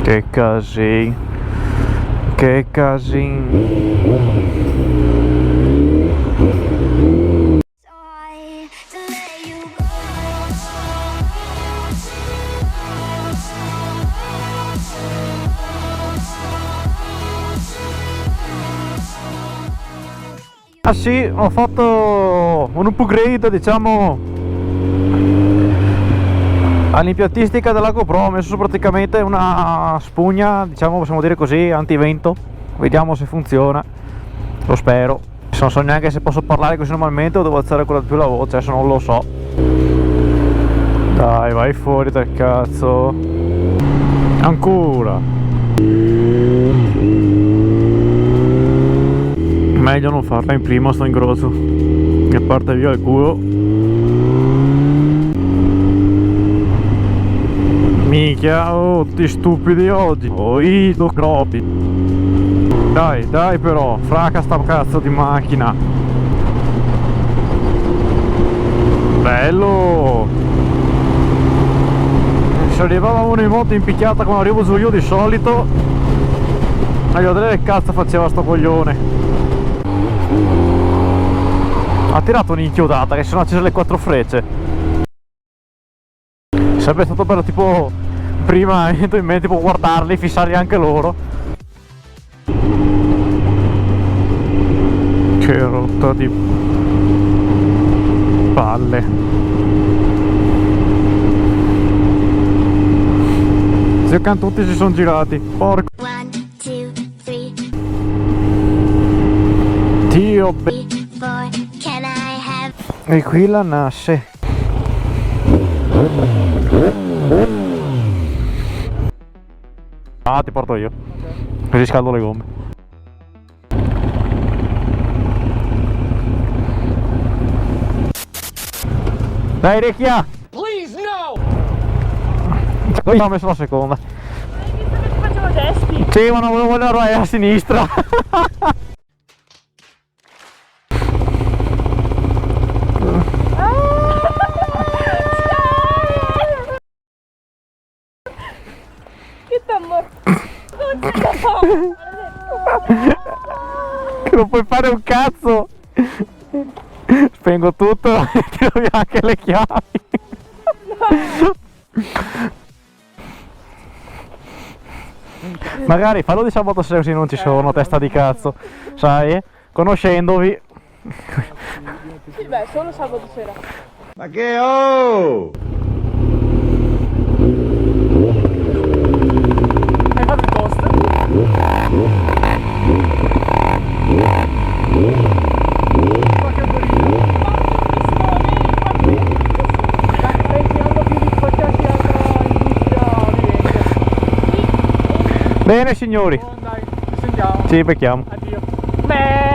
Che casino, che casino. Ah sì, ho fatto un upgrade, diciamo, all'impiantistica della GoPro. Ho messo praticamente una spugna, diciamo, possiamo dire così, antivento. Vediamo se funziona, lo spero. Non so neanche se posso parlare così normalmente o devo alzare ancora di più la voce, adesso non lo so. Dai, vai fuori dal cazzo. Ancora. Meglio non farla in prima, sto ingrosso, che parte via il culo. Minchia, oh, ti stupidi oggi. Oh, io cropi. Dai, dai però, fraca sta cazzo di macchina. Bello. Se arrivava uno in moto impicchiata come arrivo su io di solito, voglio vedere che cazzo faceva sto coglione. Ha tirato un'inchiodata che sono accese le 4 frecce. Sarebbe stato bello, tipo, prima mi è venuto in mente, tipo, guardarli, fissarli anche loro. Che rotta di palle. Se canto tutti si sono girati. Porco 1, 2, 3, Dio 4, can I have... E qui la nasce. Ah, ti porto io. Così scaldo le gomme. Dai Recchia! Please no! Poi ho messo la seconda. Hai visto che ti facevo gesti? Sì, ma non volevo andare a sinistra. Che t'amore! Non ce la fa! Che non puoi fare un cazzo. Spengo tutto e tiro via anche le chiavi. Magari fallo di sabato sera così non ci sono, testa di cazzo. Sai? Conoscendovi. Sì, beh, solo sabato sera. Ma che oh! Hai fatto il toast? Qualche burrito? Stai tirando più di qualsiasi altra industria vivente. Bene signori, Oh, dai, ci sentiamo. ci becchiamo. Addio. Beh.